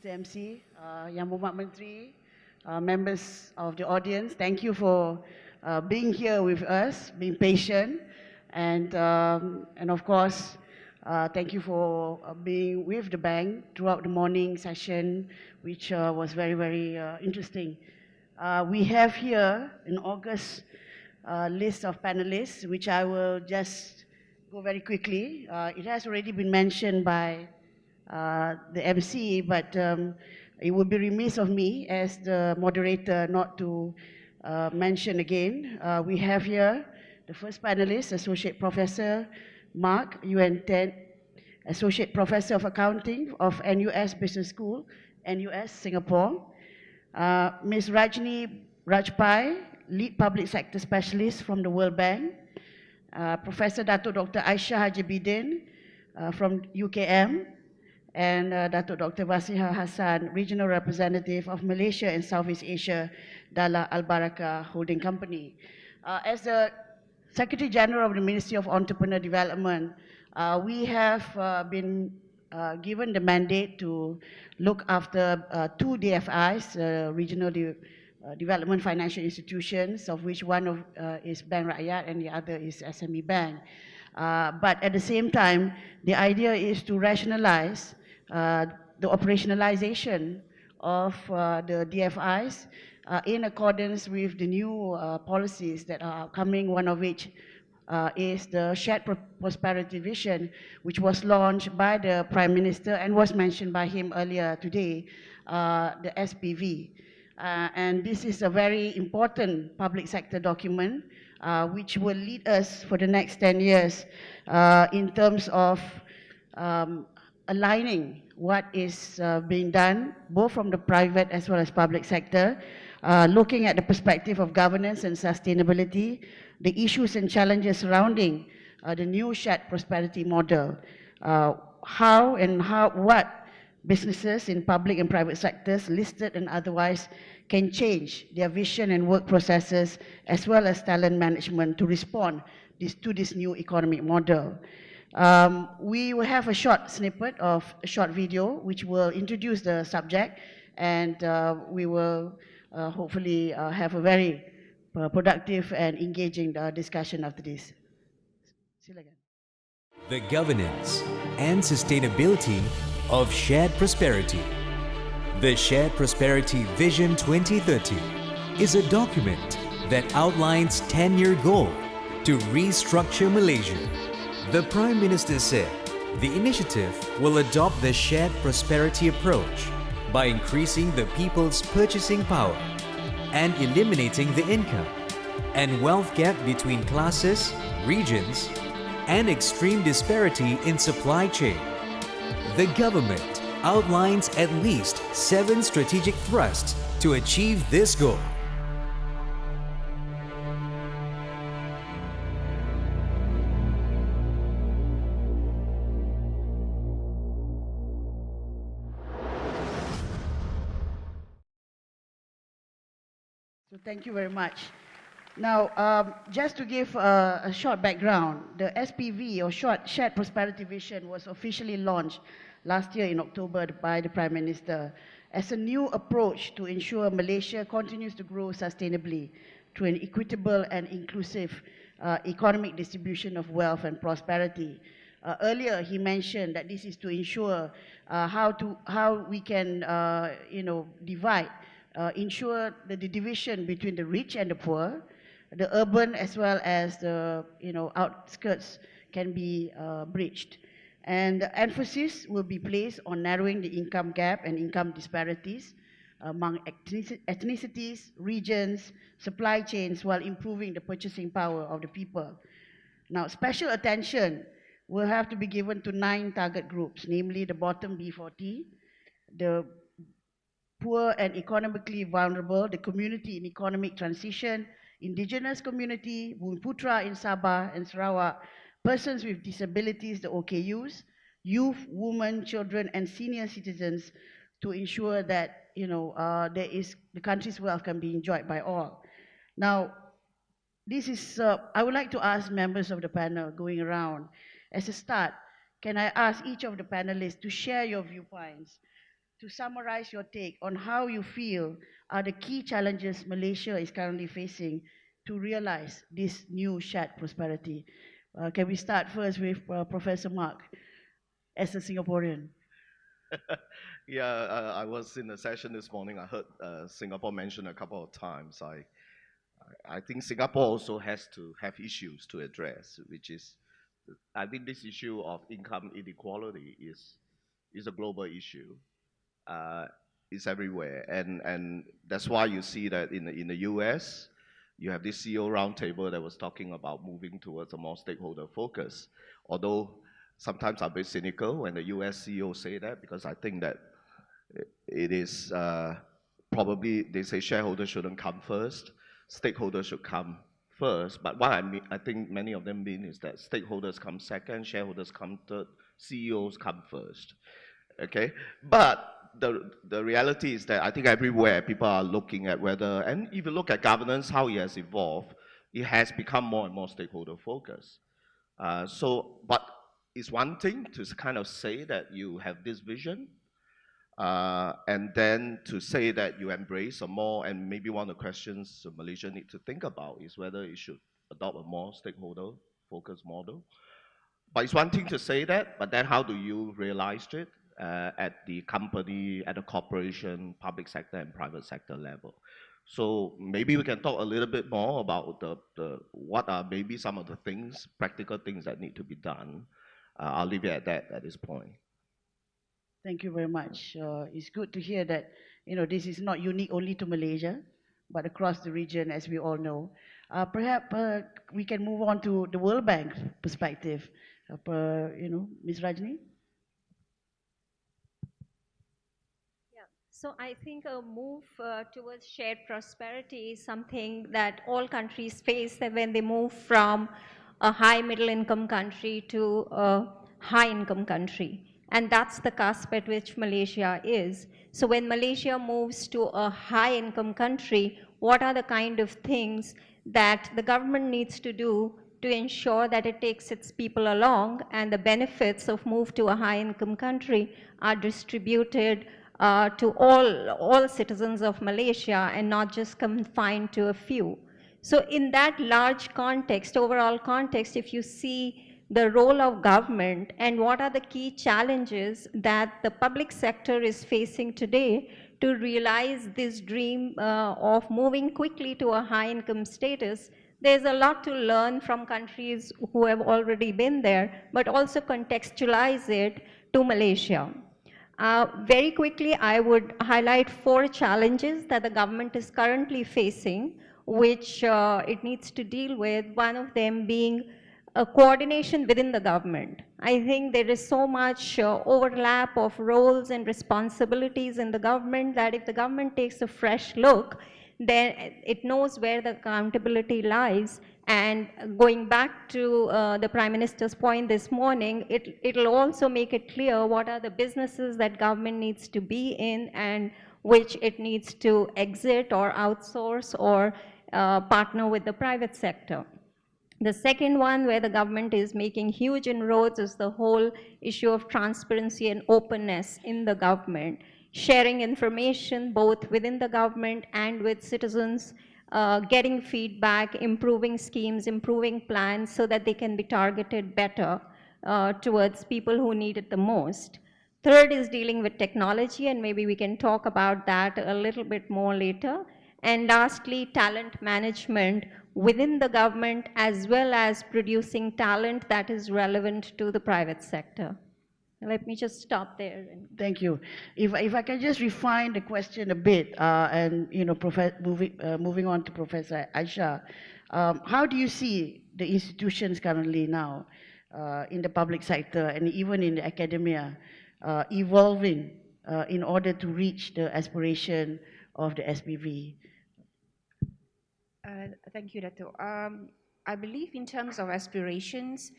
Mr. MC, Yang Berhormat Menteri, members of the audience, thank you for being here with us, being patient, and of course, thank you for being with the bank throughout the morning session, which was very, very interesting. We have here in August list of panelists, which I will just go very quickly. It has already been mentioned by the MC, but it would be remiss of me as the moderator not to mention again. We have here the first panelist, Associate Professor Mark, YUEN 10, Associate Professor of Accounting of NUS Business School, NUS Singapore. Ms. RAJNI, Lead Public Sector Specialist from the World Bank. Professor Dato Dr. AISHAH BIDIN from UKM. And Dato Dr. VASEEHAR HASSAN, Regional Representative of Malaysia and Southeast Asia, Dallah Albaraka Holding Company. As the Secretary General of the Ministry of Entrepreneur Development, we have been given the mandate to look after two DFIs, Regional Development Financial Institutions, of which one is Bank Rakyat and the other is SME Bank. But at the same time, the idea is to rationalize the operationalization of the DFIs in accordance with the new policies that are coming, one of which is the Shared Prosperity Vision, which was launched by the Prime Minister and was mentioned by him earlier today, the SPV. And this is a very important public sector document which will lead us for the next 10 years in terms of aligning what is being done, both from the private as well as public sector, looking at the perspective of governance and sustainability, the issues and challenges surrounding the new shared prosperity model, what businesses in public and private sectors, listed and otherwise, can change their vision and work processes as well as talent management to respond to this new economic model. We will have a short snippet of a short video which will introduce the subject, and we will hopefully have a very productive and engaging discussion after this. See you again. The governance and sustainability of shared prosperity. The Shared Prosperity Vision 2030 is a document that outlines 10-year goal to restructure Malaysia. The Prime Minister said the initiative will adopt the shared prosperity approach by increasing the people's purchasing power and eliminating the income and wealth gap between classes, regions, and extreme disparity in supply chain. The government outlines at least 7 strategic thrusts to achieve this goal. So thank you very much. Now, just to give a short background, the SPV, or Shared Prosperity Vision, was officially launched last year in October by the Prime Minister as a new approach to ensure Malaysia continues to grow sustainably through an equitable and inclusive economic distribution of wealth and prosperity. Earlier, he mentioned that this is to ensure how we can ensure the division between the rich and the poor, the urban as well as the outskirts can be bridged. And the emphasis will be placed on narrowing the income gap and income disparities among ethnicities, regions, supply chains, while improving the purchasing power of the people. Now, special attention will have to be given to 9 target groups, namely the bottom B40, the poor and economically vulnerable, the community in economic transition, indigenous community, Bumiputera in Sabah and Sarawak, persons with disabilities, the OKUs, youth, women, children, and senior citizens, to ensure that the country's wealth can be enjoyed by all. Now, this is I would like to ask members of the panel going around. As a start, can I ask each of the panelists to share your viewpoints to summarize your take on how you feel are the key challenges Malaysia is currently facing to realize this new shared prosperity. Can we start first with Professor Mark, as a Singaporean? Yeah, I was in a session this morning. I heard Singapore mentioned a couple of times. I think Singapore also has to have issues to address, which is, I think this issue of income inequality is a global issue. It's everywhere, and that's why you see that in the US, you have this CEO roundtable that was talking about moving towards a more stakeholder focus. Although sometimes I'm a bit cynical when the US CEO say that, because I think that it is probably, they say shareholders shouldn't come first, stakeholders should come first. But what I think many of them mean is that stakeholders come second, shareholders come third, CEOs come first. Okay, but the reality is that I think everywhere people are looking at whether, and if you look at governance, how it has evolved, it has become more and more stakeholder focused. But it's one thing to kind of say that you have this vision, and then to say that you embrace a more, and maybe one of the questions Malaysia need to think about is whether it should adopt a more stakeholder focused model. But it's one thing to say that, but then how do you realize it at the company, at the corporation, public sector and private sector level? So maybe we can talk a little bit more about what are maybe some of the things, practical things that need to be done. I'll leave it at that at this point. Thank you very much. It's good to hear that, this is not unique only to Malaysia, but across the region, as we all know. Perhaps we can move on to the World Bank perspective. Ms. Rajni? So I think a move towards shared prosperity is something that all countries face when they move from a high middle income country to a high income country. And that's the cusp at which Malaysia is. So when Malaysia moves to a high income country, what are the kind of things that the government needs to do to ensure that it takes its people along and the benefits of move to a high income country are distributed to all citizens of Malaysia and not just confined to a few. So in that large context, overall context, if you see the role of government and what are the key challenges that the public sector is facing today to realize this dream of moving quickly to a high income status, there's a lot to learn from countries who have already been there, but also contextualize it to Malaysia. Very quickly, I would highlight 4 challenges that the government is currently facing, which it needs to deal with, one of them being a coordination within the government. I think there is so much overlap of roles and responsibilities in the government that if the government takes a fresh look, then it knows where the accountability lies. And going back to the Prime Minister's point this morning, it'll also make it clear what are the businesses that government needs to be in and which it needs to exit or outsource or partner with the private sector. The second one where the government is making huge inroads is the whole issue of transparency and openness in the government, sharing information both within the government and with citizens, getting feedback, improving schemes, improving plans so that they can be targeted better towards people who need it the most. Third is dealing with technology, and maybe we can talk about that a little bit more later. And lastly, talent management within the government as well as producing talent that is relevant to the private sector. Let me just stop there. Thank you. If I can just refine the question a bit, and moving on to Professor AISHAH, how do you see the institutions currently now in the public sector and even in the academia evolving in order to reach the aspiration of the SPV? Thank you, Dato. I believe in terms of aspirations,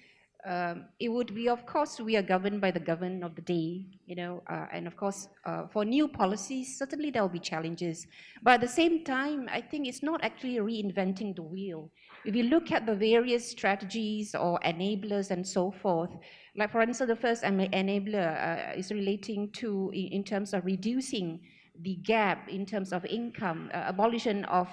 it would be, of course, we are governed by the government of the day, and of course, for new policies, certainly there will be challenges. But at the same time, I think it's not actually reinventing the wheel. If you look at the various strategies or enablers and so forth, like for instance, the first enabler is relating to, in terms of reducing the gap in terms of income, abolition of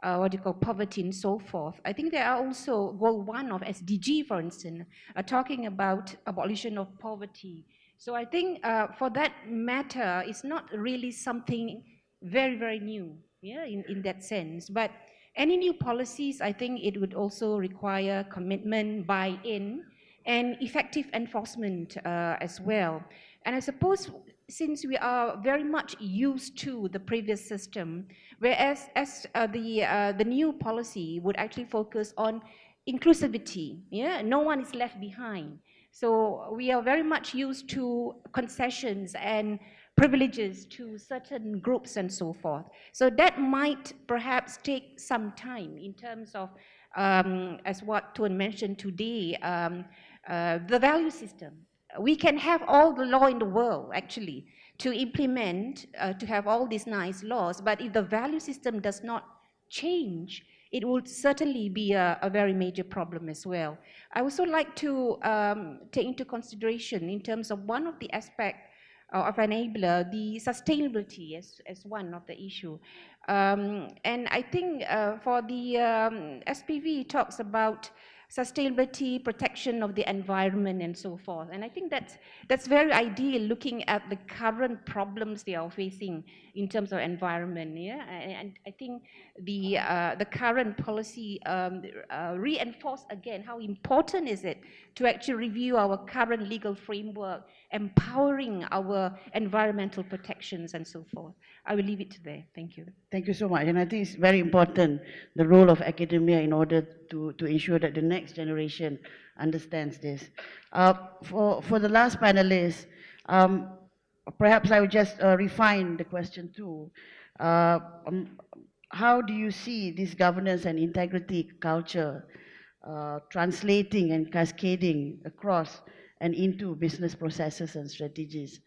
what you call poverty and so forth. I think there are also goal 1 of SDG, for instance, talking about abolition of poverty. So I think for that matter, it's not really something very, very new, yeah, in that sense. But any new policies, I think it would also require commitment, buy-in, and effective enforcement as well. And I suppose since we are very much used to the previous system, whereas the new policy would actually focus on inclusivity, yeah, no one is left behind. So we are very much used to concessions and privileges to certain groups and so forth. So that might perhaps take some time in terms of, as what Tuan mentioned today, the value system. We can have all the law in the world, actually, to implement, to have all these nice laws, but if the value system does not change, it would certainly be a very major problem as well. I also like to take into consideration in terms of one of the aspects of enabler, the sustainability as one of the issue. And I think for the SPV talks about sustainability, protection of the environment, and so forth. And I think that's very ideal looking at the current problems they are facing in terms of environment. Yeah, and I think the current policy reinforce again how important is it to actually review our current legal framework, empowering our environmental protections and so forth. I will leave it to there. Thank you. Thank you so much. And I think it's very important, the role of academia in order to ensure that the next generation understands this. For the last panelist, perhaps I would just refine the question too. How do you see this governance and integrity culture translating and cascading across and into business processes and strategies?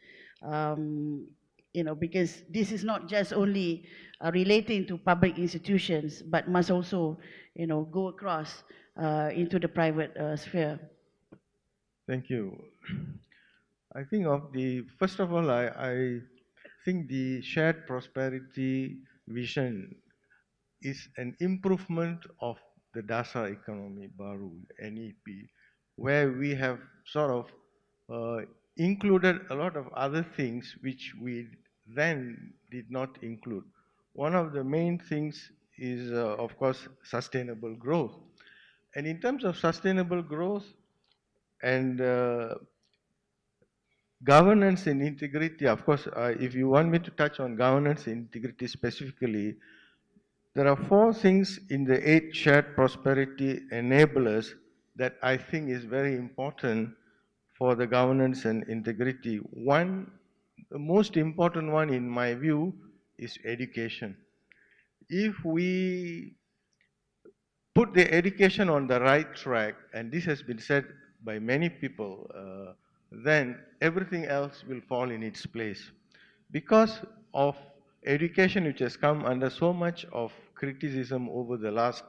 Because this is not just only relating to public institutions, but must also, go across into the private sphere. Thank you. I think first of all, I think the shared prosperity vision is an improvement of the Dasar Economy Baru, NEP, where we have sort of included a lot of other things which we then did not include. One of the main things is, of course, sustainable growth. And in terms of sustainable growth and governance and integrity, of course, if you want me to touch on governance and integrity specifically, there are 4 things in the 8 shared prosperity enablers that I think is very important for the governance and integrity. One, the most important one in my view is education. If we put the education on the right track, and this has been said by many people, then everything else will fall in its place. Because of education which has come under so much of criticism over the last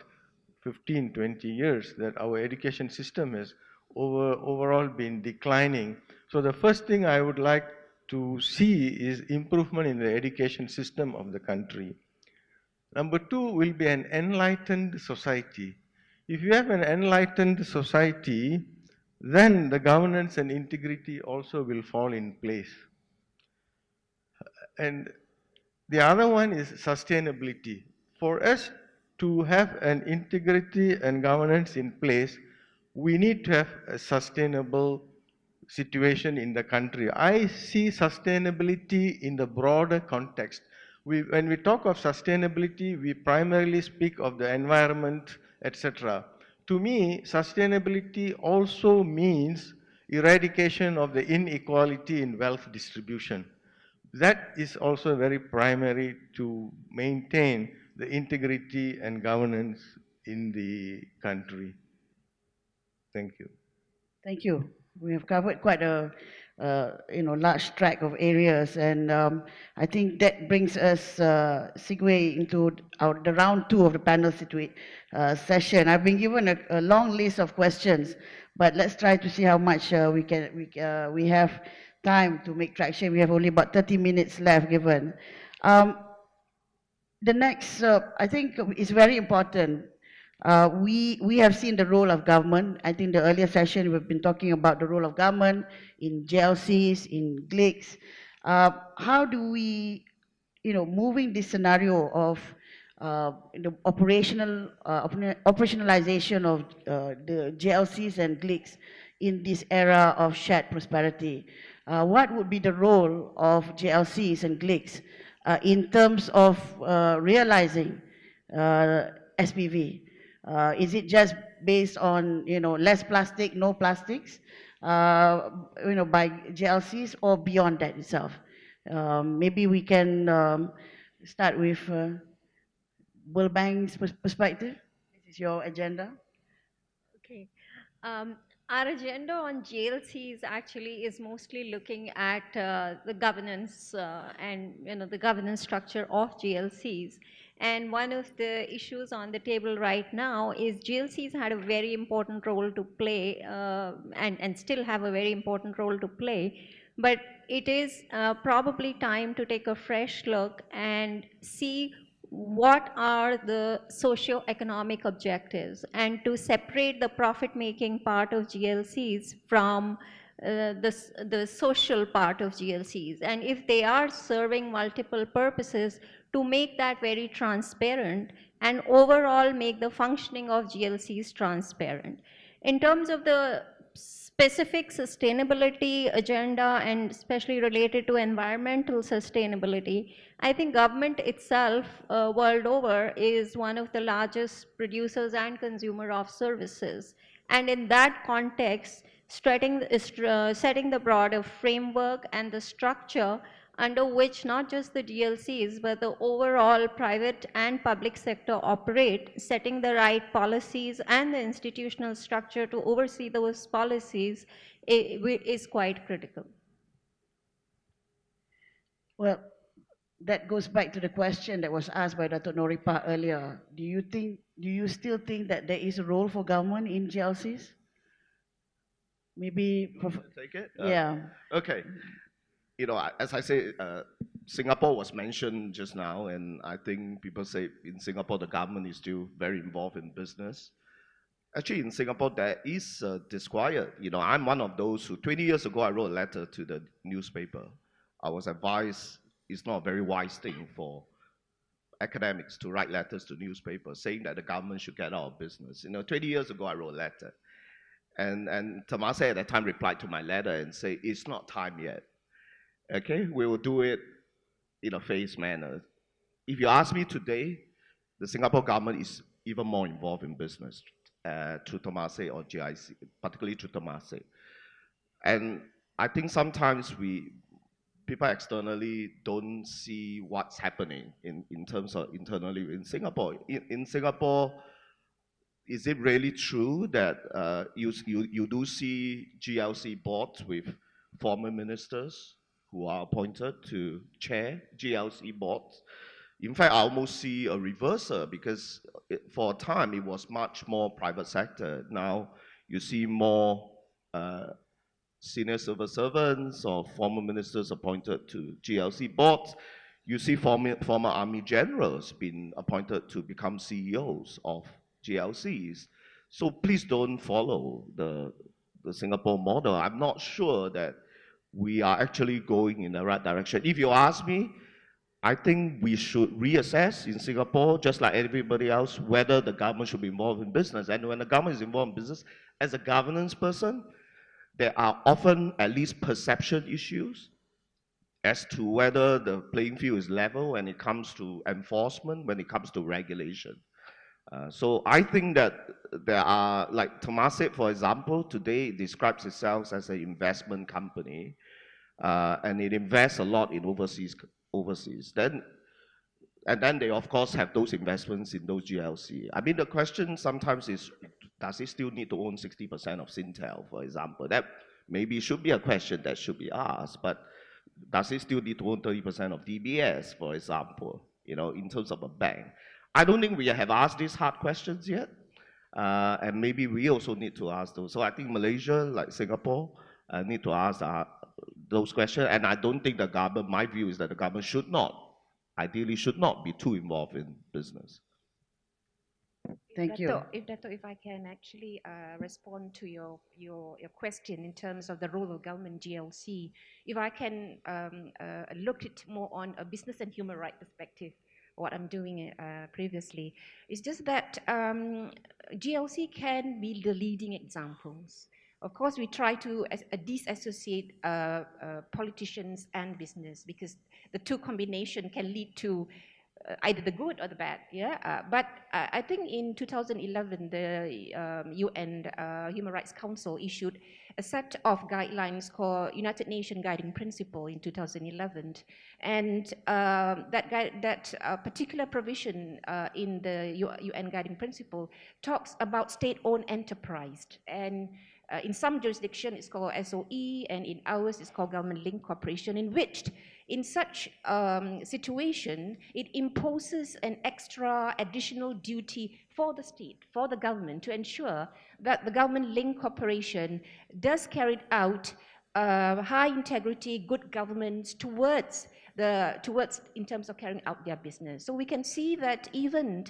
15, 20 years, that our education system has overall been declining. So the first thing I would like to see is improvement in the education system of the country. Number 2 will be an enlightened society. If you have an enlightened society, then the governance and integrity also will fall in place. And the other one is sustainability. For us to have an integrity and governance in place, we need to have a sustainable situation in the country. I see sustainability in the broader context. When we talk of sustainability, we primarily speak of the environment, etc. To me, sustainability also means eradication of the inequality in wealth distribution. That is also very primary to maintain the integrity and governance in the country. Thank you. Thank you. We have covered quite a large tract of areas, and I think that brings us segue into the round two of the panel session. I've been given a long list of questions, but let's try to see how much we have time to make traction. We have only about 30 minutes left given. The next, I think, is very important. We have seen the role of government. I think the earlier session we've been talking about the role of government in JLCs, in GLICs. How do we, moving this scenario of the operationalization of the JLCs and GLICs in this era of shared prosperity? What would be the role of JLCs and GLICs in terms of realizing SPV? Is it just based on less plastic, no plastics, by JLCs, or beyond that itself? Maybe we can start with World Bank's perspective. This is your agenda. Okay. Our agenda on GLCs actually is mostly looking at the governance and the governance structure of GLCs. And one of the issues on the table right now is GLCs had a very important role to play and still have a very important role to play. But it is probably time to take a fresh look and see what are the socio-economic objectives and to separate the profit-making part of GLCs from the social part of GLCs. And if they are serving multiple purposes, to make that very transparent and overall make the functioning of GLCs transparent. In terms of the specific sustainability agenda and especially related to environmental sustainability, I think government itself world over is one of the largest producers and consumer of services. And in that context, setting the broader framework and the structure under which not just the GLCs, but the overall private and public sector operate, setting the right policies and the institutional structure to oversee those policies is quite critical. Well, that goes back to the question that was asked by Dr. Noripa earlier. Do you still think that there is a role for government in GLCs? Maybe, take it? Yeah. Okay. As I say, Singapore was mentioned just now, and I think people say in Singapore the government is still very involved in business. Actually, in Singapore, there is a disquiet. I'm one of those who, 20 years ago, I wrote a letter to the newspaper. I was advised it's not a very wise thing for academics to write letters to newspapers saying that the government should get out of business. 20 years ago, I wrote a letter. And Temasek at that time replied to my letter and said, it's not time yet. Okay, we will do it in a phased manner. If you ask me today, the Singapore government is even more involved in business through Temasek or GIC, particularly through Temasek. And I think sometimes people externally don't see what's happening in terms of internally in Singapore. In Singapore, is it really true that you do see GLC boards with former ministers who are appointed to chair GLC boards? In fact, I almost see a reversal because for a time it was much more private sector. Now you see more senior civil servants or former ministers appointed to GLC boards. You see former army generals being appointed to become CEOs of GLCs. So please don't follow the Singapore model. I'm not sure that we are actually going in the right direction. If you ask me, I think we should reassess in Singapore, just like everybody else, whether the government should be involved in business. And when the government is involved in business, as a governance person, there are often at least perception issues as to whether the playing field is level when it comes to enforcement, when it comes to regulation. So I think that there are, like Temasek, for example, today describes itself as an investment company, and it invests a lot in overseas. And then they, of course, have those investments in those GLC. I mean, the question sometimes is, Does it still need to own 60% of Sintel, for example? That maybe should be a question that should be asked, but does it still need to own 30% of DBS, for example, in terms of a bank? I don't think we have asked these hard questions yet, and maybe we also need to ask those. So I think Malaysia, like Singapore, need to ask those questions, and I don't think the government, my view is that the government ideally should not be too involved in business. Thank you. If I can actually respond to your question in terms of the role of government GLC, if I can look at more on a business and human rights perspective, what I'm doing previously, it's just that GLC can be the leading examples. Of course, we try to disassociate politicians and business, because the two combination can lead to either the good or the bad, yeah. But I think in 2011, the UN Human Rights Council issued a set of guidelines called United Nations Guiding Principle in 2011, and that particular provision in the UN Guiding Principle talks about state-owned enterprise, and in some jurisdiction it's called SOE, and in ours it's called government-linked corporation, in which in such situation, it imposes an extra additional duty for the state, for the government, to ensure that the government-linked corporation does carry out high integrity, good governance towards in terms of carrying out their business. So we can see that even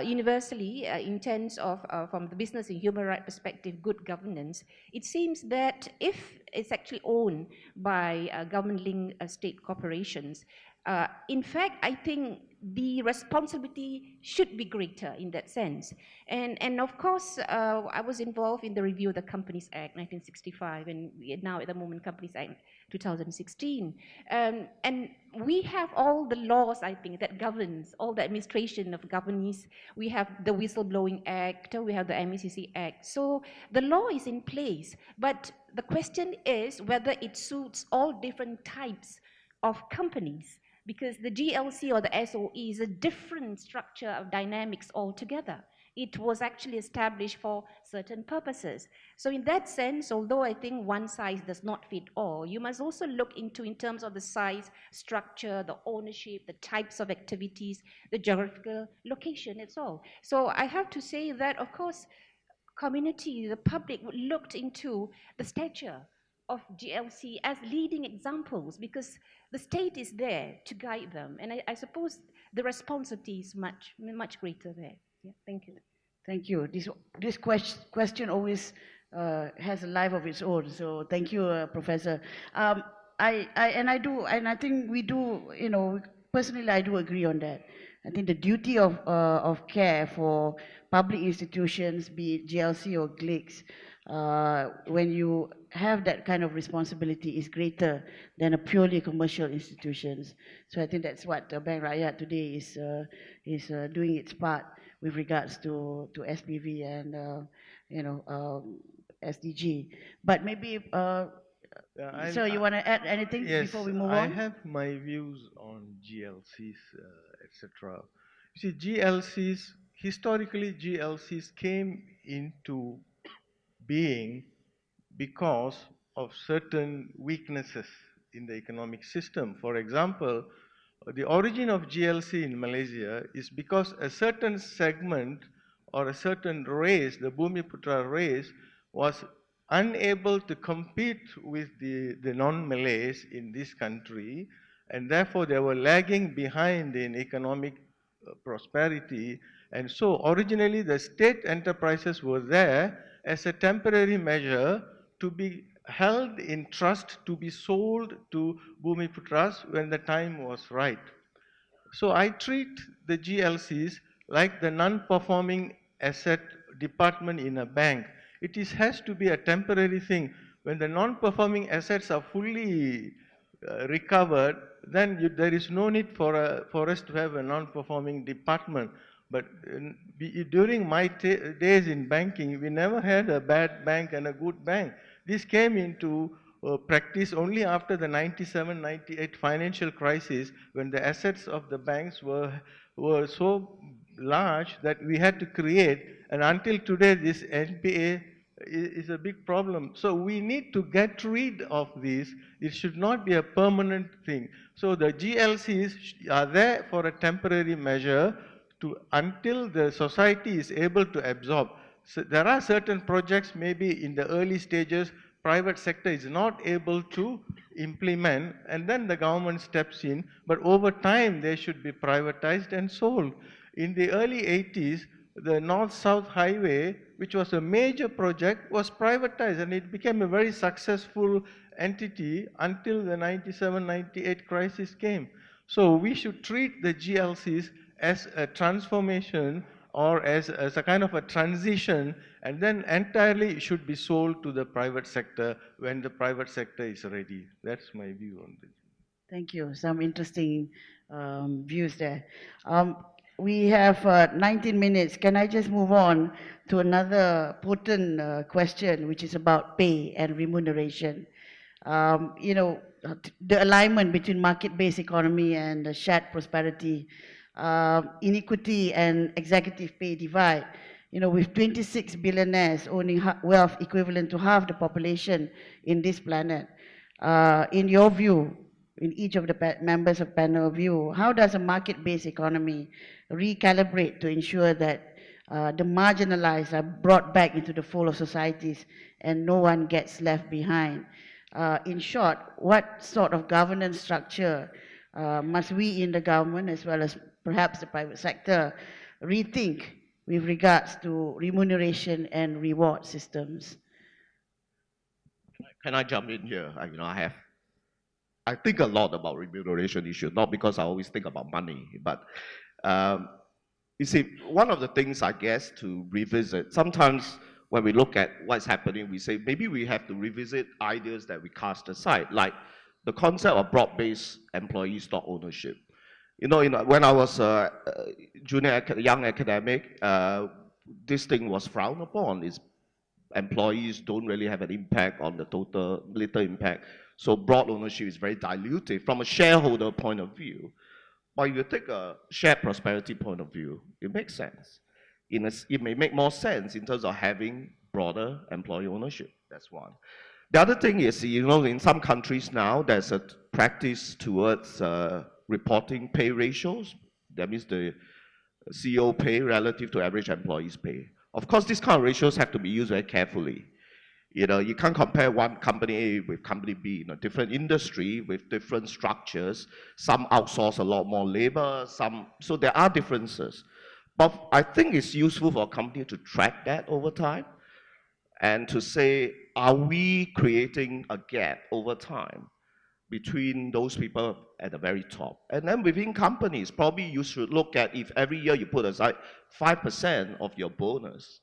universally, in terms of from the business and human rights perspective, good governance, it seems that if it's actually owned by government-linked state corporations, in fact, I think the responsibility should be greater in that sense. And of course, I was involved in the review of the Companies Act 1965, and now at the moment Companies Act 2016. And we have all the laws, I think, that governs all the administration of companies. We have the Whistleblowing Act, we have the MECC Act. So the law is in place, but the question is whether it suits all different types of companies, because the GLC or the SOE is a different structure of dynamics altogether. It was actually established for certain purposes. So in that sense, although I think one size does not fit all, you must also look into in terms of the size, structure, the ownership, the types of activities, the geographical location, it's all. So I have to say that, of course, community, the public would look into the stature of GLC as leading examples, because the state is there to guide them. And I suppose the responsibility is much greater there. Yeah, thank you. Thank you. This question always has a life of its own. So thank you, Professor. I think we do, personally I do agree on that. I think the duty of care for public institutions, be it GLC or GLICs, when you have that kind of responsibility, is greater than a purely commercial institutions. So I think that's what Bank Rakyat today is doing its part with regards to SPV and SDG. But maybe, sir, you want to add anything before we move on? I have my views on GLCs, etc. You see, historically GLCs came into being because of certain weaknesses in the economic system. For example, the origin of GLC in Malaysia is because a certain segment or a certain race, the Bumiputra race, was unable to compete with the non-Malays in this country, and therefore they were lagging behind in economic prosperity. And so originally the state enterprises were there as a temporary measure to be held in trust to be sold to Bumiputras when the time was right. So I treat the GLCs like the non-performing asset department in a bank. It has to be a temporary thing. When the non-performing assets are fully recovered, then there is no need for us to have a non-performing department. But during my days in banking, we never had a bad bank and a good bank. This came into practice only after the 97-98 financial crisis, when the assets of the banks were so large that we had to create And until today, this NPA is a big problem. So we need to get rid of this. It should not be a permanent thing. So the GLCs are there for a temporary measure until the society is able to absorb. So there are certain projects maybe in the early stages, private sector is not able to implement, and then the government steps in, but over time they should be privatized and sold. In the early 80s, the North-South Highway, which was a major project, was privatized, and it became a very successful entity until the 97-98 crisis came. So we should treat the GLCs as a transformation or as a kind of a transition, and then entirely should be sold to the private sector when the private sector is ready. That's my view on this. Thank you. Some interesting views there. We have 19 minutes. Can I just move on to another potent question, which is about pay and remuneration? You know, the alignment between market-based economy and the shared prosperity, inequity and executive pay divide. You know, with 26 billionaires owning wealth equivalent to half the population in this planet, in your view, in each of the members of panel view, how does a market-based economy recalibrate to ensure that the marginalized are brought back into the fold of societies and no one gets left behind? In short, what sort of governance structure must we in the government, as well as perhaps the private sector, rethink with regards to remuneration and reward systems? Can I jump in here? I think a lot about remuneration issue, not because I always think about money, but you see, one of the things I guess to revisit, sometimes when we look at what's happening, we say maybe we have to revisit ideas that we cast aside, like the concept of broad-based employee stock ownership. You know, when I was a young academic, this thing was frowned upon. Is employees don't really have an impact on the total, little impact. So broad ownership is very dilutive from a shareholder point of view. But if you take a shared prosperity point of view, it makes sense. It may make more sense in terms of having broader employee ownership. That's one. The other thing is, you know, in some countries now, there's a practice towards reporting pay ratios. That means the CEO pay relative to average employees pay. Of course, these kind of ratios have to be used very carefully. You know, you can't compare one company A with company B in a different industry with different structures. Some outsource a lot more labor, so there are differences. But I think it's useful for a company to track that over time and to say, are we creating a gap over time between those people at the very top? And then within companies, probably you should look at if every year you put aside 5% of your bonus,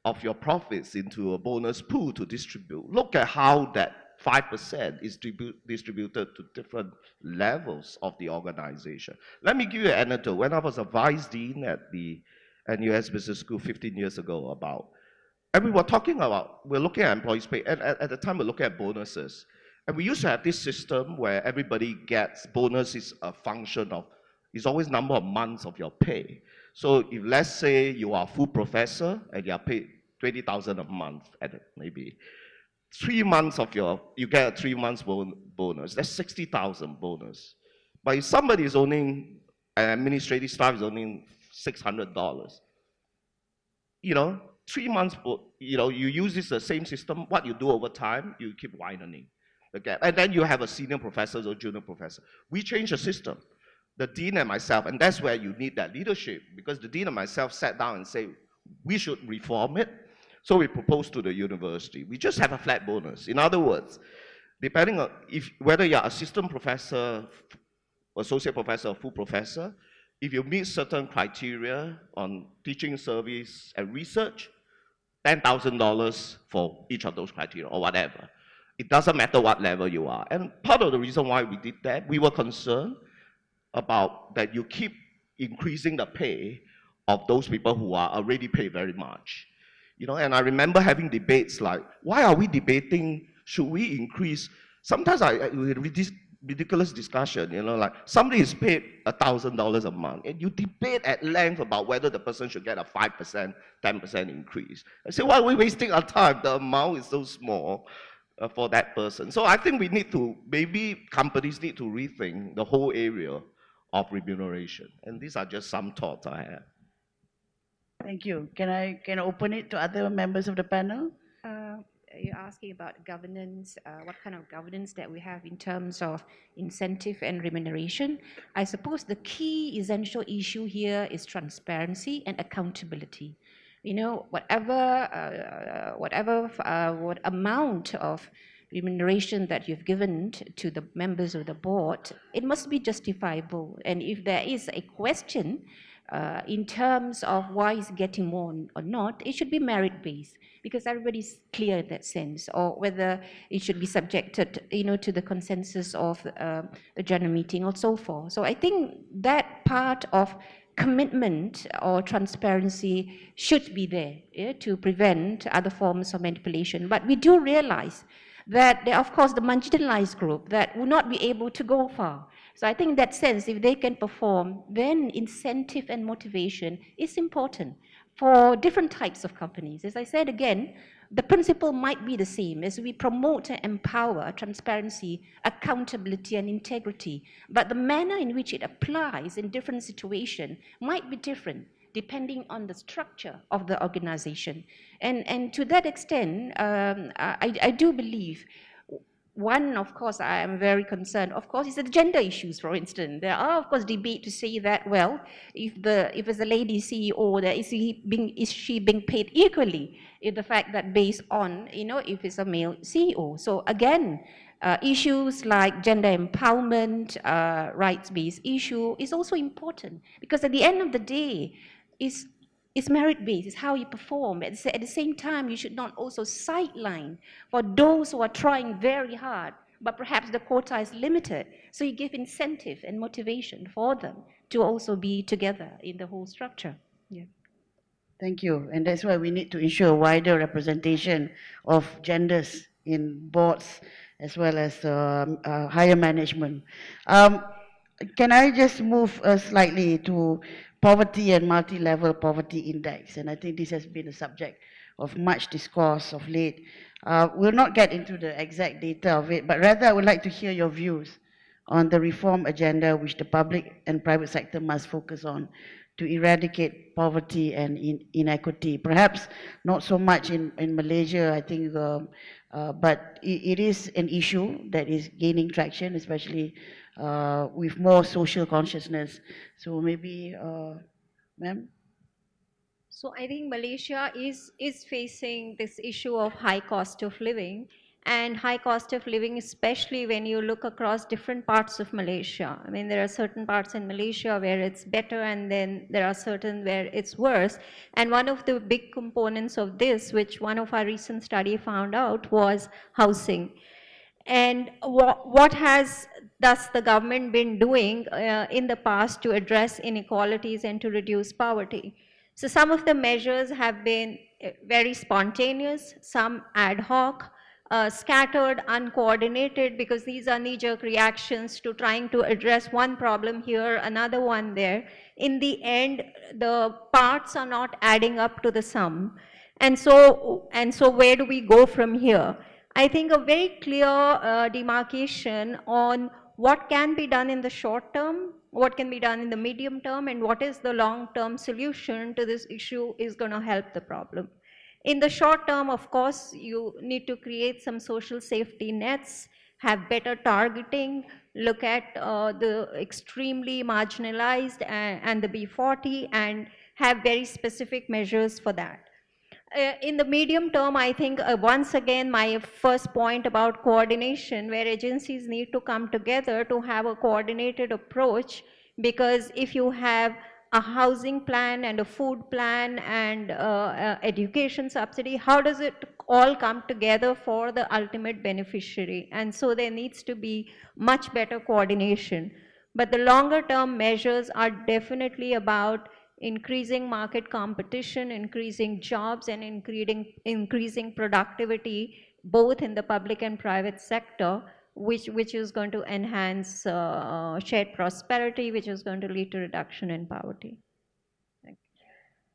of your profits into a bonus pool to distribute. Look at how that 5% is distributed to different levels of the organization. Let me give you an anecdote. When I was a vice dean at the NUS Business School 15 years ago, and we were talking about, we're looking at employees' pay, and at the time we're looking at bonuses. And we used to have this system where everybody gets bonus is a function of, it's always number of months of your pay. So if let's say you are a full professor and you are paid 20,000 a month, at maybe 3 months of you get a 3 months bonus, that's 60,000 bonus. But if somebody is owning, an administrative staff is owning $600, you know, 3 months, you know, you use this the same system, what you do over time, you keep widening the gap. And then you have a senior professor or junior professor. We change the system. The dean and myself, and that's where you need that leadership, because the dean and myself sat down and say, we should reform it. So we proposed to the university, we just have a flat bonus. In other words, depending on whether you're assistant professor, associate professor, or full professor, if you meet certain criteria on teaching service and research, $10,000 for each of those criteria or whatever. It doesn't matter what level you are. And part of the reason why we did that, we were concerned about that you keep increasing the pay of those people who are already paid very much. You know, and I remember having debates like, why are we debating, should we increase? Sometimes we read ridiculous discussion, like somebody is paid $1,000 a month, and you debate at length about whether the person should get a 5%, 10% increase. I say, why are we wasting our time? The amount is so small for that person. So I think maybe companies need to rethink the whole area of remuneration. And these are just some thoughts I have. Thank you. Can I open it to other members of the panel? You're asking about governance, what kind of governance that we have in terms of incentive and remuneration. I suppose the key essential issue here is transparency and accountability. What amount of remuneration that you've given to the members of the board, it must be justifiable. And if there is a question in terms of why it's getting more or not, it should be merit-based, because everybody's clear in that sense, or whether it should be subjected, to the consensus of the general meeting or so forth. So I think that part of commitment or transparency should be there, to prevent other forms of manipulation. But we do realize that there are, of course, the marginalized group that will not be able to go far. So I think in that sense, if they can perform, then incentive and motivation is important for different types of companies. As I said again, the principle might be the same as we promote and empower transparency, accountability, and integrity. But the manner in which it applies in different situations might be different depending on the structure of the organization. And to that extent, I do believe one, of course, I am very concerned, of course, is the gender issues, for instance. There are, of course, debate to say that, well, if it's a lady CEO, is she being paid equally? If the fact that based on, if it's a male CEO. So again, issues like gender empowerment, rights-based issue is also important, because at the end of the day, it's merit-based, it's how you perform. At the same time, you should not also sideline for those who are trying very hard, but perhaps the quota is limited. So you give incentive and motivation for them to also be together in the whole structure. Yeah. Thank you. And that's why we need to ensure wider representation of genders in boards as well as higher management. Can I just move slightly to poverty and multi-level poverty index? And I think this has been a subject of much discourse of late. We'll not get into the exact data of it, but rather I would like to hear your views on the reform agenda which the public and private sector must focus on to eradicate poverty and inequity. Perhaps not so much in Malaysia, I think, but it is an issue that is gaining traction, especially with more social consciousness. So maybe, ma'am? So I think Malaysia is facing this issue of high cost of living, and high cost of living, especially when you look across different parts of Malaysia. I mean, there are certain parts in Malaysia where it's better, and then there are certain where it's worse. And one of the big components of this, which one of our recent study found out, was housing. And what has thus the government been doing in the past to address inequalities and to reduce poverty? So some of the measures have been very spontaneous, some ad hoc, scattered, uncoordinated, because these are knee-jerk reactions to trying to address one problem here, another one there. In the end, the parts are not adding up to the sum. And so where do we go from here? I think a very clear demarcation on what can be done in the short term, what can be done in the medium term, and what is the long-term solution to this issue is going to help the problem. In the short term, of course, you need to create some social safety nets, have better targeting, look at the extremely marginalized and the B40, and have very specific measures for that. In the medium term, I think once again, my first point about coordination, where agencies need to come together to have a coordinated approach, because if you have a housing plan and a food plan and education subsidy, how does it all come together for the ultimate beneficiary? And so there needs to be much better coordination. But the longer term measures are definitely about increasing market competition, increasing jobs, and increasing productivity, both in the public and private sector, which is going to enhance shared prosperity, which is going to lead to reduction in poverty.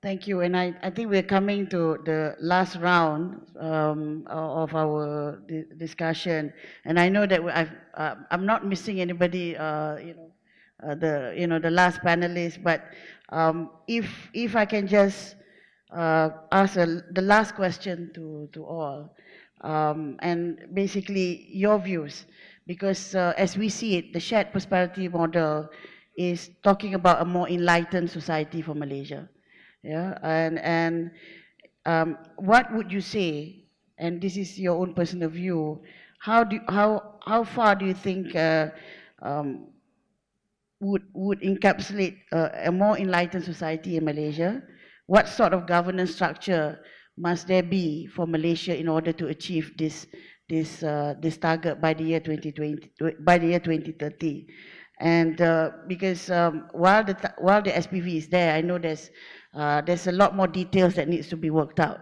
Thank you. And I think we're coming to the last round of our discussion. And I know that I'm not missing anybody, the last panelist, but if I can just ask the last question to all, and basically your views, because as we see it, the shared prosperity model is talking about a more enlightened society for Malaysia. Yeah, and what would you say? And this is your own personal view. How far do you think um, would encapsulate a more enlightened society in Malaysia? What sort of governance structure must there be for Malaysia in order to achieve this target by the year 2020, by the year 2030? And because while the SPV is there, I know there's a lot more details that needs to be worked out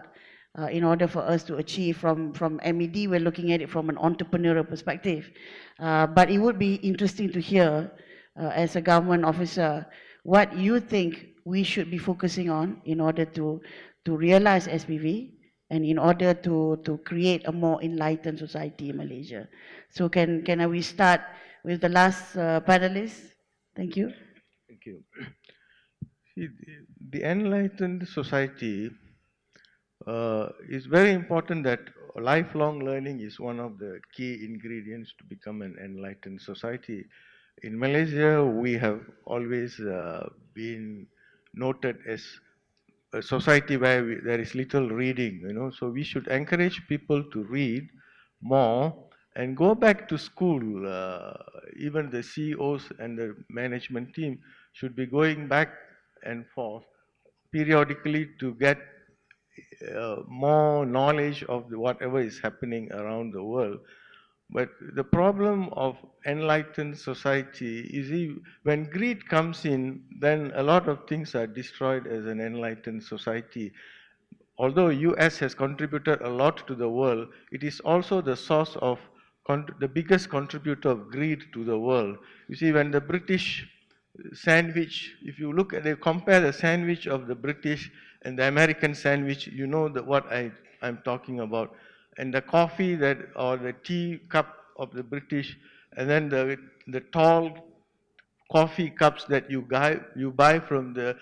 in order for us to achieve from MED. We're looking at it from an entrepreneurial perspective, but it would be interesting to hear as a government officer what you think we should be focusing on in order to realize SPV and in order to create a more enlightened society in Malaysia. So can we start with the last panelist? Thank you. Thank you. See, the enlightened society is very important. That lifelong learning is one of the key ingredients to become an enlightened society. In Malaysia, we have always been noted as a society where there is little reading, so we should encourage people to read more and go back to school. Even the CEOs and the management team should be going back and forth periodically to get more knowledge of whatever is happening around the world. But the problem of enlightened society is when greed comes in, then a lot of things are destroyed as an enlightened society. Although US has contributed a lot to the world, it is also the source of the biggest contributor of greed to the world. You see, when the British sandwich, if you look at it, compare the sandwich of the British and the American sandwich, you know what I'm talking about. And the coffee or the tea cup of the British, and then the tall coffee cups that you buy from the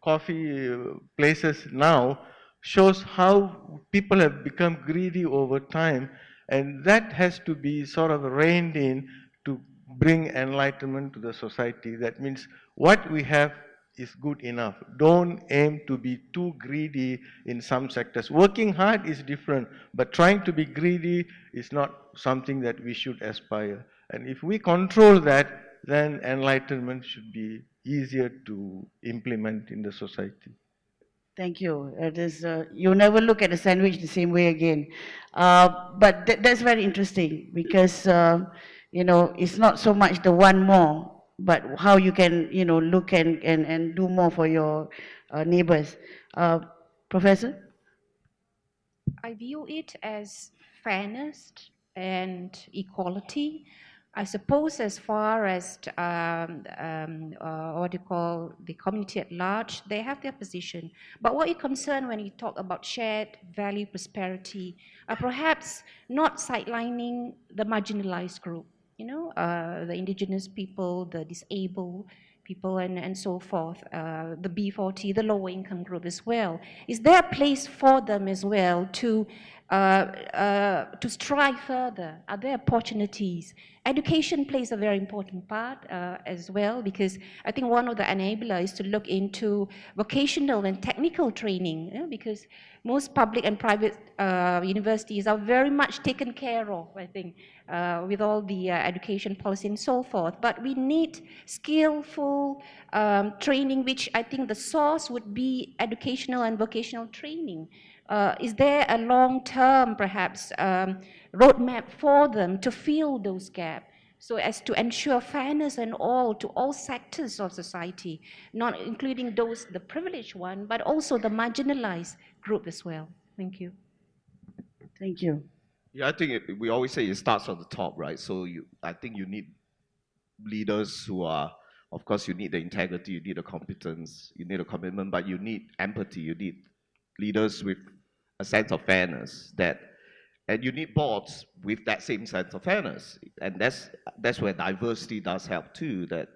coffee places now, shows how people have become greedy over time, and that has to be sort of reined in to bring enlightenment to the society. That means what we have is good enough. Don't aim to be too greedy in some sectors. Working hard is different, but trying to be greedy is not something that we should aspire. And if we control that, then enlightenment should be easier to implement in the society. Thank you. It is, you never look at a sandwich the same way again. But that's very interesting because, it's not so much the one more, but how you can, look and do more for your neighbors. Professor? I view it as fairness and equality. I suppose as far as what you call the community at large, they have their position. But what you concern when you talk about shared value prosperity, perhaps not sidelining the marginalized group, the indigenous people, the disabled people, and so forth, the B40, the lower income group as well. Is there a place for them as well to strive further? Are there opportunities? Education plays a very important part as well, because I think one of the enablers is to look into vocational and technical training, because most public and private universities are very much taken care of, I think, with all the education policy and so forth. But we need skillful training, which I think the source would be educational and vocational training. Is there a long-term, perhaps, roadmap for them to fill those gaps, so as to ensure fairness and all to all sectors of society, not including those, the privileged one, but also the marginalized group as well? Thank you. Thank you. Yeah, I think we always say it starts from the top, right? So I think you need leaders who are, of course, you need the integrity, you need the competence, you need a commitment, but you need empathy, you need leaders with a sense of fairness and you need boards with that same sense of fairness. And that's where diversity does help too, that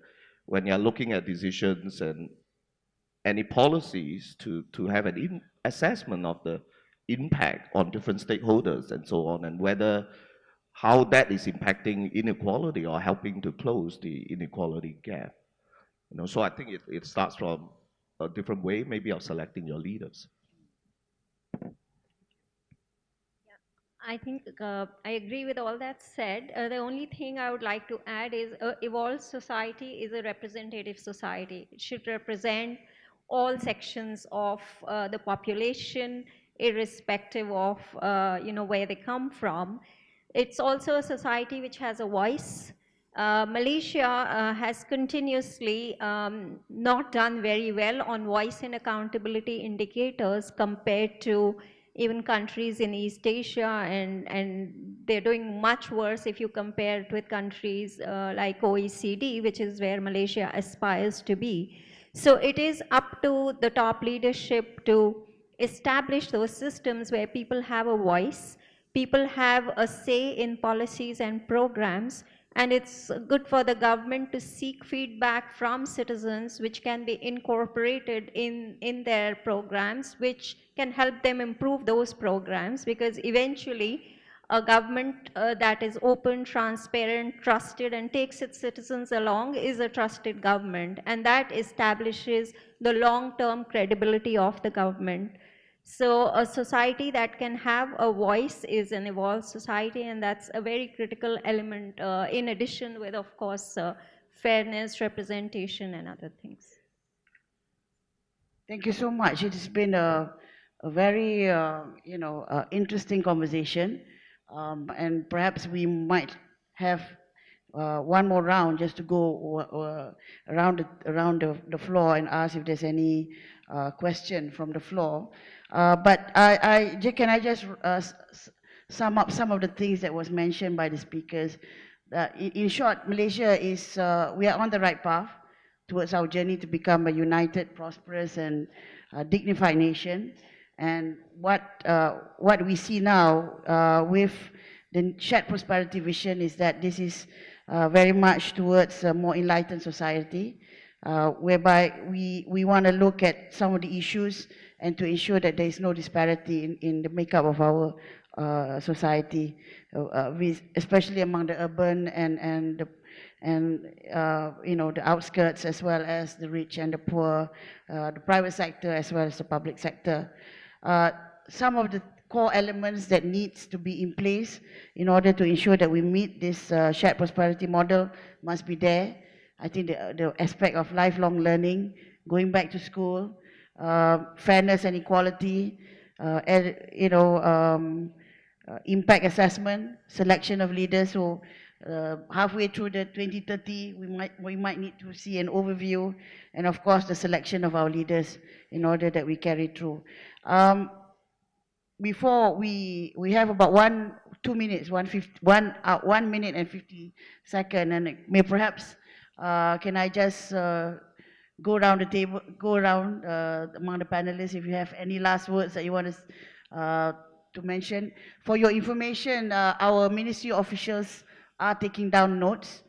when you're looking at decisions and any policies to have an assessment of the impact on different stakeholders and so on, and whether how that is impacting inequality or helping to close the inequality gap. So I think it starts from a different way, maybe of selecting your leaders. I think I agree with all that said. The only thing I would like to add is evolved society is a representative society. It should represent all sections of the population, irrespective of where they come from. It's also a society which has a voice. Malaysia has continuously not done very well on voice and accountability indicators compared to even countries in East Asia, and they're doing much worse if you compare it with countries like OECD, which is where Malaysia aspires to be. So it is up to the top leadership to establish those systems where people have a voice, people have a say in policies and programs, and it's good for the government to seek feedback from citizens which can be incorporated in their programs, which can help them improve those programs, because eventually a government that is open, transparent, trusted, and takes its citizens along is a trusted government, and that establishes the long-term credibility of the government. So a society that can have a voice is an evolved society, and that's a very critical element in addition with, of course, fairness, representation, and other things. Thank you so much. It has been a very, interesting conversation. And perhaps we might have one more round just to go around the floor and ask if there's any question from the floor. But can I just sum up some of the things that was mentioned by the speakers? In short, Malaysia is, we are on the right path towards our journey to become a united, prosperous, and dignified nation. And what we see now with the shared prosperity vision is that this is very much towards a more enlightened society, whereby we want to look at some of the issues and to ensure that there is no disparity in the makeup of our society, especially among the urban and the outskirts, as well as the rich and the poor, the private sector as well as the public sector. Some of the core elements that needs to be in place in order to ensure that we meet this shared prosperity model must be there. I think the aspect of lifelong learning, going back to school, fairness and equality, impact assessment, selection of leaders. So halfway through the 2030, we might need to see an overview, and of course the selection of our leaders in order that we carry through. Before we have about 1 minute and 50 seconds, and may perhaps can I just go around the table, among the panelists, if you have any last words that you want to mention. For your information, our ministry officials are taking down notes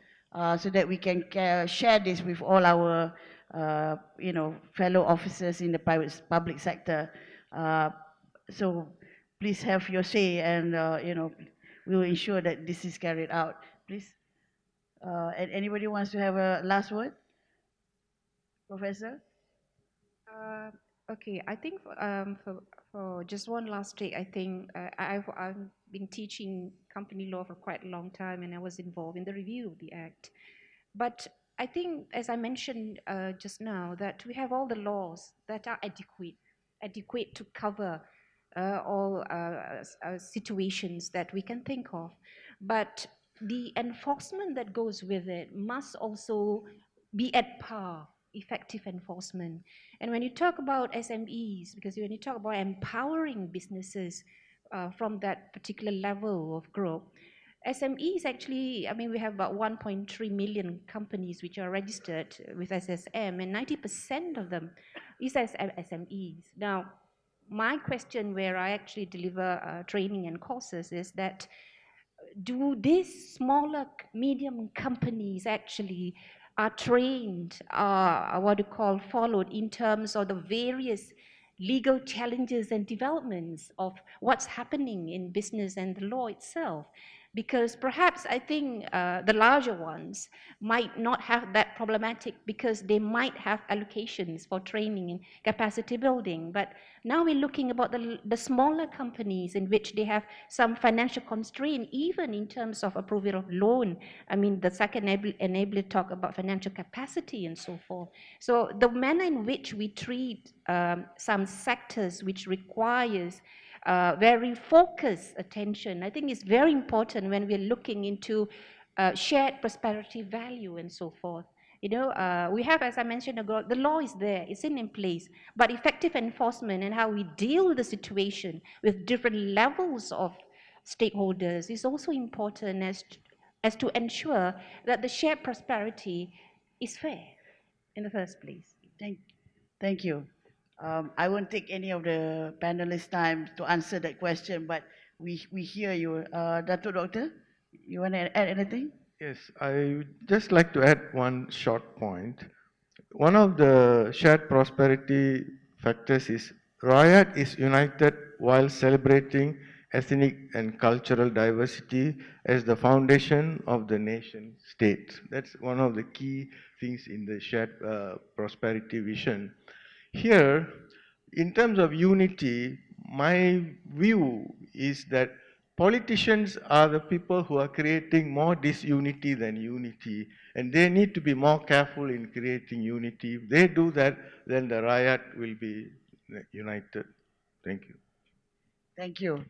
so that we can share this with all our fellow officers in the public sector. So please have your say, and we will ensure that this is carried out. Please. And anybody wants to have a last word? Professor? Okay, I think for just one last take, I think I've been teaching company law for quite a long time, and I was involved in the review of the Act. But I think, as I mentioned just now, that we have all the laws that are adequate to cover all situations that we can think of. But the enforcement that goes with it must also be at par, effective enforcement. And when you talk about SMEs, because when you talk about empowering businesses, from that particular level of growth. SMEs actually, I mean, we have about 1.3 million companies which are registered with SSM, and 90% of them is as SMEs. Now, my question where I actually deliver training and courses is that, do these smaller, medium companies actually are trained, what you call followed in terms of the various legal challenges and developments of what's happening in business and the law itself? Because perhaps I think the larger ones might not have that problematic because they might have allocations for training and capacity building. But now we're looking about the smaller companies in which they have some financial constraint, even in terms of approval of loan. I mean, the second enabler talk about financial capacity and so forth. So the manner in which we treat some sectors which requires very focused attention, I think is very important when we're looking into shared prosperity value and so forth. You know, we have, as I mentioned ago, the law is there, it's in place, but effective enforcement and how we deal with the situation with different levels of stakeholders is also important as to ensure that the shared prosperity is fair in the first place. Thank you. I won't take any of the panelists' time to answer that question, but we hear you. Dato' Doctor, you want to add anything? Yes, I would just like to add one short point. One of the shared prosperity factors is Rakyat is united while celebrating ethnic and cultural diversity as the foundation of the nation state. That's one of the key things in the shared prosperity vision. Here, in terms of unity, my view is that politicians are the people who are creating more disunity than unity, and they need to be more careful in creating unity. If they do that, then the Rakyat will be united. Thank you. Thank you.